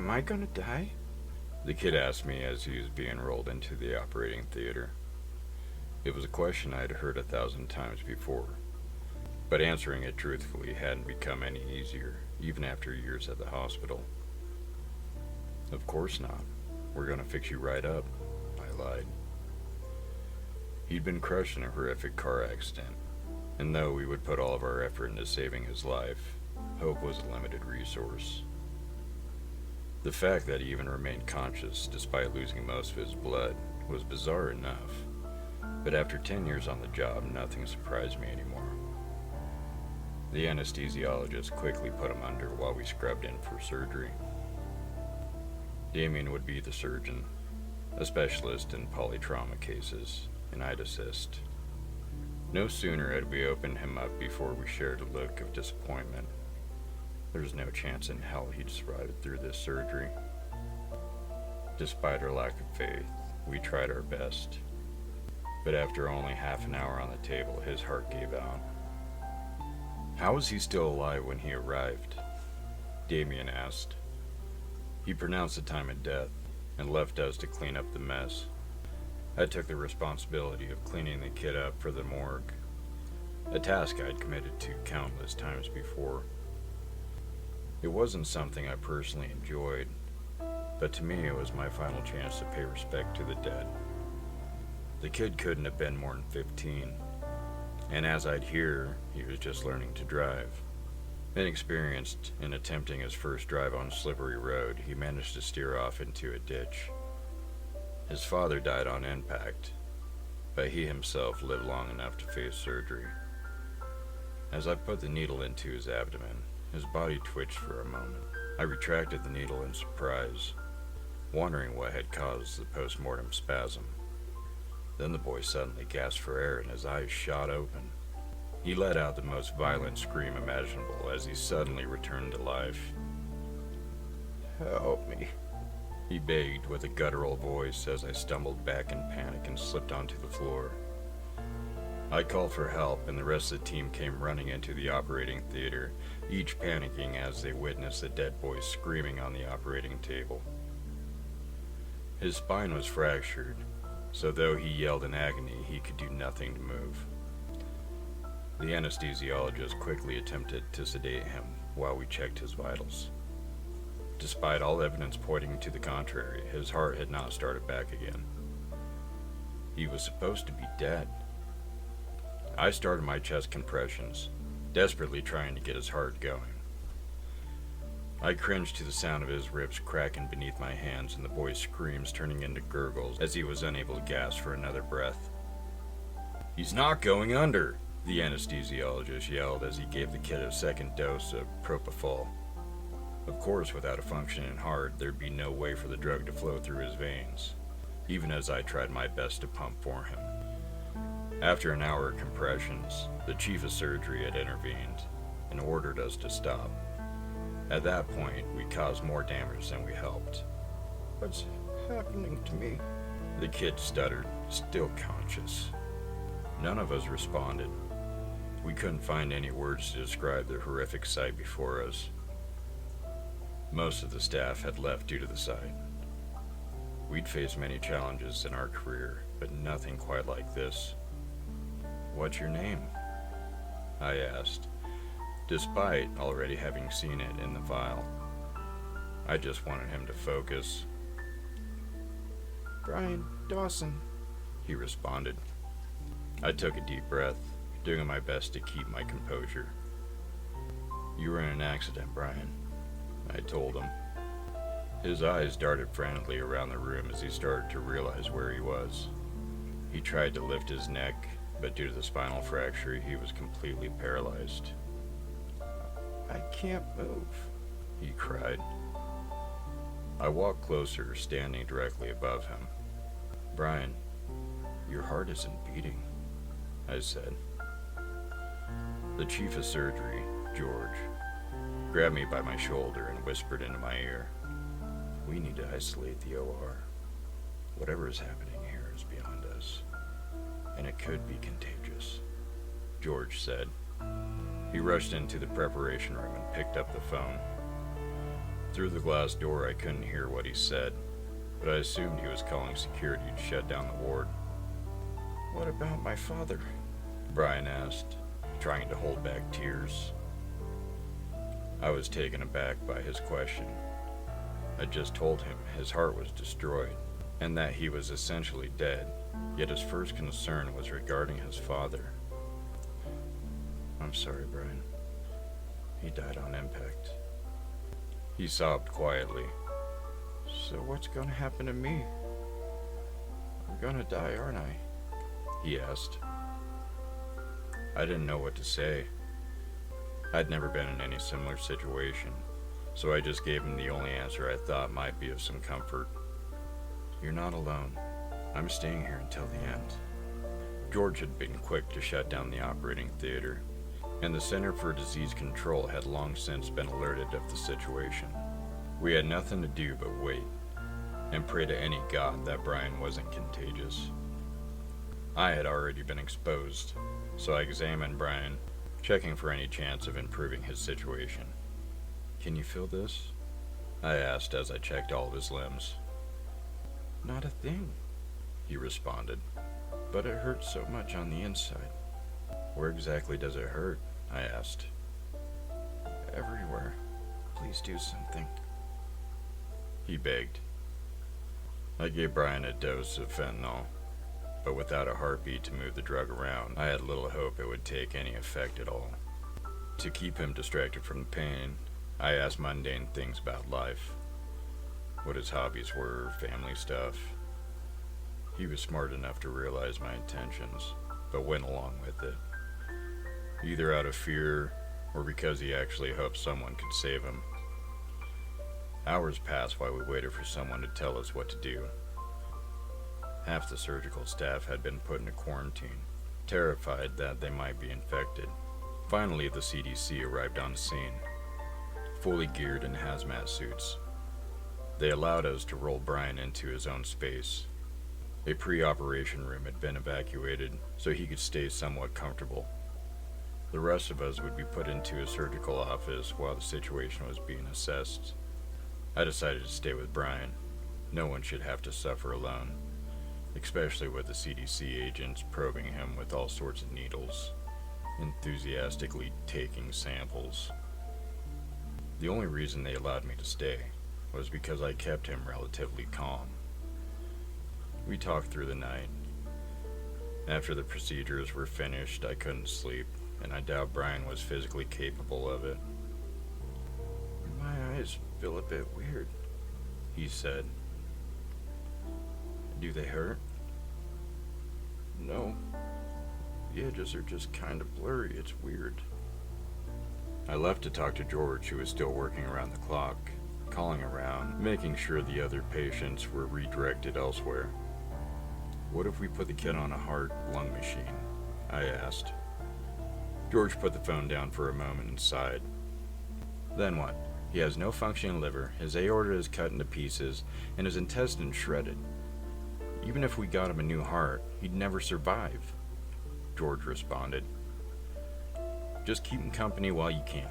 Am I gonna die? The kid asked me as he was being rolled into the operating theater. It was a question I'd heard 1,000 times before, but answering it truthfully hadn't become any easier, even after years at the hospital. Of course not. We're gonna fix you right up, I lied. He'd been crushed in a horrific car accident, and though we would put all of our effort into saving his life, hope was a limited resource. The fact that he even remained conscious despite losing most of his blood was bizarre enough, but after 10 years on the job, nothing surprised me anymore. The anesthesiologist quickly put him under while we scrubbed in for surgery. Damien would be the surgeon, a specialist in polytrauma cases, and I'd assist. No sooner had we opened him up before we shared a look of disappointment. There was no chance in hell he'd survive through this surgery. Despite our lack of faith, we tried our best. But after only half an hour on the table, his heart gave out. How was he still alive when he arrived? Damien asked. He pronounced the time of death and left us to clean up the mess. I took the responsibility of cleaning the kid up for the morgue, a task I'd committed to countless times before. It wasn't something I personally enjoyed, but to me it was my final chance to pay respect to the dead. The kid couldn't have been more than 15, and as I'd hear, he was just learning to drive. Inexperienced in attempting his first drive on a slippery road, he managed to steer off into a ditch. His father died on impact, but he himself lived long enough to face surgery. As I put the needle into his abdomen, his body twitched for a moment. I retracted the needle in surprise, wondering what had caused the post-mortem spasm. Then the boy suddenly gasped for air and his eyes shot open. He let out the most violent scream imaginable as he suddenly returned to life. "Help me," he begged with a guttural voice as I stumbled back in panic and slipped onto the floor. I called for help, and the rest of the team came running into the operating theater, each panicking as they witnessed the dead boy screaming on the operating table. His spine was fractured, so though he yelled in agony, he could do nothing to move. The anesthesiologist quickly attempted to sedate him while we checked his vitals. Despite all evidence pointing to the contrary, his heart had not started back again. He was supposed to be dead. I started my chest compressions, desperately trying to get his heart going. I cringed to the sound of his ribs cracking beneath my hands and the boy's screams turning into gurgles as he was unable to gasp for another breath. "He's not going under," the anesthesiologist yelled as he gave the kid a second dose of propofol. Of course, without a functioning heart, there'd be no way for the drug to flow through his veins, even as I tried my best to pump for him. After an hour of compressions, the chief of surgery had intervened and ordered us to stop. At that point, we caused more damage than we helped. "What's happening to me?" the kid stuttered, still conscious. None of us responded. We couldn't find any words to describe the horrific sight before us. Most of the staff had left due to the sight. We'd faced many challenges in our career, but nothing quite like this. "What's your name?" I asked, despite already having seen it in the file. I just wanted him to focus. "Brian Dawson," he responded. I took a deep breath, doing my best to keep my composure. "You were in an accident, Brian," I told him. His eyes darted frantically around the room as he started to realize where he was. He tried to lift his neck, but due to the spinal fracture, he was completely paralyzed. "I can't move," he cried. I walked closer, standing directly above him. "Brian, your heart isn't beating," I said. The chief of surgery, George, grabbed me by my shoulder and whispered into my ear, "We need to isolate the OR. Whatever is happening here is beyond us, and it could be contagious," George said. He rushed into the preparation room and picked up the phone. Through the glass door, I couldn't hear what he said, but I assumed he was calling security to shut down the ward. What about my father? Brian asked, trying to hold back tears. I was taken aback by his question. I just told him his heart was destroyed, and that he was essentially dead, yet his first concern was regarding his father. I'm sorry, Brian. He died on impact. He sobbed quietly. So what's gonna happen to me? I'm gonna die, aren't I? He asked. I didn't know what to say. I'd never been in any similar situation, so I just gave him the only answer I thought might be of some comfort. You're not alone. I'm staying here until the end. George had been quick to shut down the operating theater, and the Center for Disease Control had long since been alerted of the situation. We had nothing to do but wait, and pray to any god that Brian wasn't contagious. I had already been exposed, so I examined Brian, checking for any chance of improving his situation. Can you feel this? I asked as I checked all of his limbs. Not a thing, he responded. But it hurts so much on the inside. Where exactly does it hurt? I asked. Everywhere. Please do something, he begged. I gave Brian a dose of fentanyl, but without a heartbeat to move the drug around, I had little hope it would take any effect at all. To keep him distracted from the pain, I asked mundane things about life, what his hobbies were, family stuff. He was smart enough to realize my intentions, but went along with it, either out of fear or because he actually hoped someone could save him. Hours passed while we waited for someone to tell us what to do. Half the surgical staff had been put into quarantine, terrified that they might be infected. Finally, the CDC arrived on scene, fully geared in hazmat suits. They allowed us to roll Brian into his own space. A pre-operation room had been evacuated so he could stay somewhat comfortable. The rest of us would be put into a surgical office while the situation was being assessed. I decided to stay with Brian. No one should have to suffer alone, especially with the CDC agents probing him with all sorts of needles, enthusiastically taking samples. The only reason they allowed me to stay was because I kept him relatively calm. We talked through the night. After the procedures were finished, I couldn't sleep, and I doubt Brian was physically capable of it. My eyes feel a bit weird, he said. Do they hurt? No. The edges are just kind of blurry. It's weird. I left to talk to George, who was still working around the clock, calling around, making sure the other patients were redirected elsewhere. What if we put the kid on a heart-lung machine? I asked. George put the phone down for a moment and sighed. Then what? He has no functioning liver, his aorta is cut into pieces, and his intestines shredded. Even if we got him a new heart, he'd never survive, George responded. Just keep him company while you can.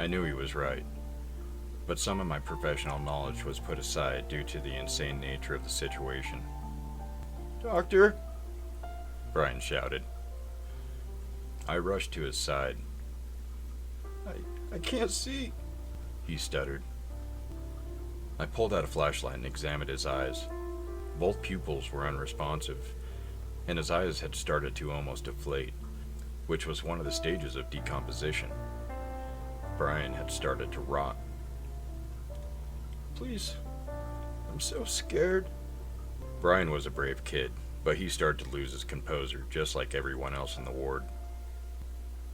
I knew he was right, but some of my professional knowledge was put aside due to the insane nature of the situation. Doctor! Brian shouted. I rushed to his side. I can't see, he stuttered. I pulled out a flashlight and examined his eyes. Both pupils were unresponsive, and his eyes had started to almost deflate, which was one of the stages of decomposition. Brian had started to rot. Please, I'm so scared. Brian was a brave kid, but he started to lose his composure, just like everyone else in the ward.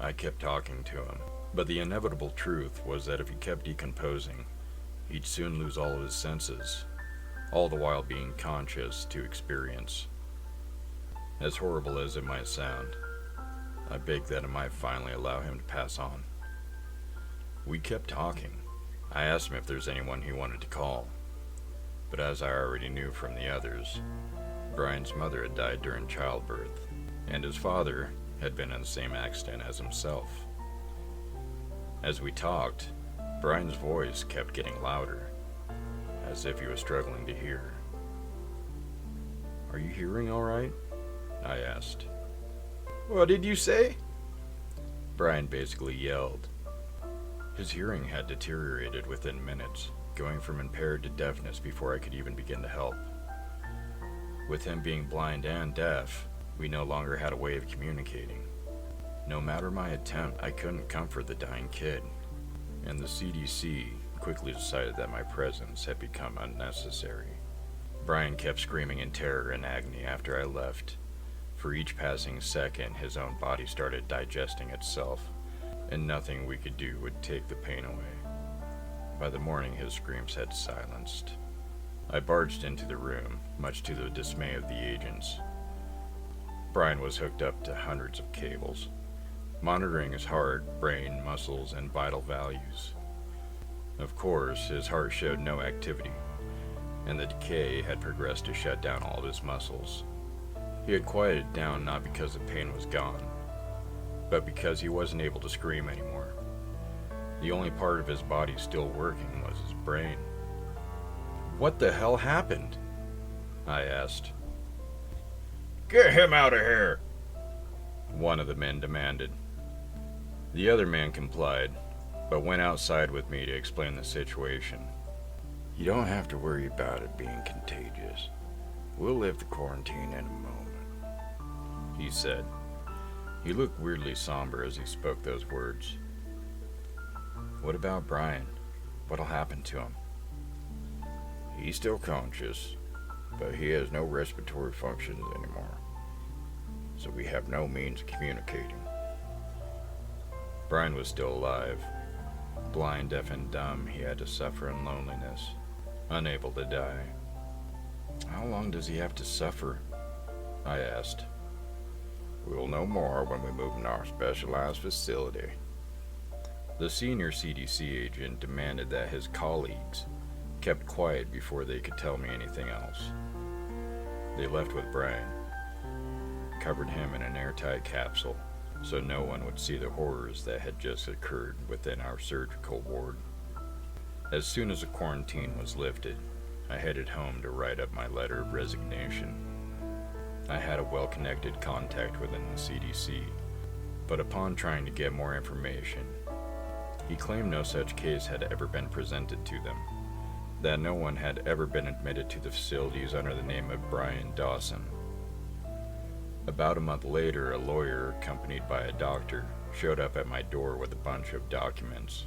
I kept talking to him, but the inevitable truth was that if he kept decomposing, he'd soon lose all of his senses, all the while being conscious to experience. As horrible as it might sound, I begged that I might finally allow him to pass on. We kept talking. I asked him if there's anyone he wanted to call, but as I already knew from the others, Brian's mother had died during childbirth, and his father had been in the same accident as himself. As we talked, Brian's voice kept getting louder, as if he was struggling to hear. "Are you hearing all right?" I asked. What did you say? Brian basically yelled. His hearing had deteriorated within minutes, going from impaired to deafness before I could even begin to help. With him being blind and deaf, we no longer had a way of communicating. No matter my attempt, I couldn't comfort the dying kid, and the CDC quickly decided that my presence had become unnecessary. Brian kept screaming in terror and agony after I left. For each passing second, his own body started digesting itself, and nothing we could do would take the pain away. By the morning, his screams had silenced. I barged into the room, much to the dismay of the agents. Brian was hooked up to hundreds of cables, monitoring his heart, brain, muscles, and vital values. Of course, his heart showed no activity, and the decay had progressed to shut down all of his muscles. He had quieted down not because the pain was gone, but because he wasn't able to scream anymore. The only part of his body still working was his brain. "What the hell happened?" I asked. Get him out of here! One of the men demanded. The other man complied, but went outside with me to explain the situation. "You don't have to worry about it being contagious. We'll lift the quarantine in a moment," he said. He looked weirdly somber as he spoke those words. "What about Brian? What'll happen to him?" He's still conscious, but he has no respiratory functions anymore, so we have no means of communicating. Brian was still alive. Blind, deaf, and dumb, he had to suffer in loneliness, unable to die. "How long does he have to suffer?" I asked. We'll know more when we move into our specialized facility. The senior CDC agent demanded that his colleagues kept quiet before they could tell me anything else. They left with Brian, covered him in an airtight capsule so no one would see the horrors that had just occurred within our surgical ward. As soon as the quarantine was lifted, I headed home to write up my letter of resignation. I had a well-connected contact within the CDC, but upon trying to get more information, he claimed no such case had ever been presented to them, that no one had ever been admitted to the facilities under the name of Brian Dawson. About a month later, a lawyer, accompanied by a doctor, showed up at my door with a bunch of documents,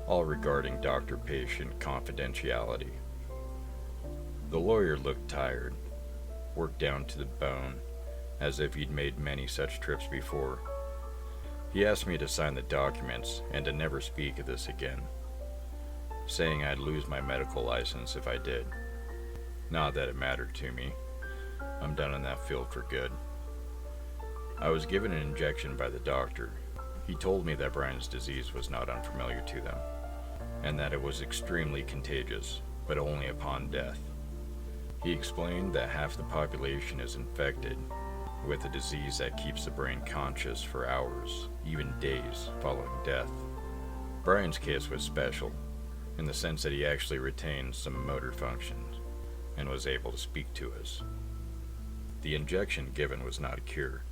all regarding doctor-patient confidentiality. The lawyer looked tired, worked down to the bone, as if he'd made many such trips before. He asked me to sign the documents and to never speak of this again, saying I'd lose my medical license if I did. Not that it mattered to me. I'm done in that field for good. I was given an injection by the doctor. He told me that Brian's disease was not unfamiliar to them, and that it was extremely contagious, but only upon death. He explained that half the population is infected with a disease that keeps the brain conscious for hours, even days, following death. Brian's case was special, in the sense that he actually retained some motor functions and was able to speak to us. The injection given was not a cure.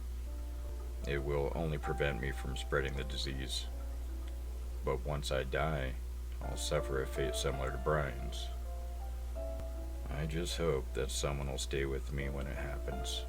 It will only prevent me from spreading the disease. But once I die, I'll suffer a fate similar to Brian's. I just hope that someone will stay with me when it happens.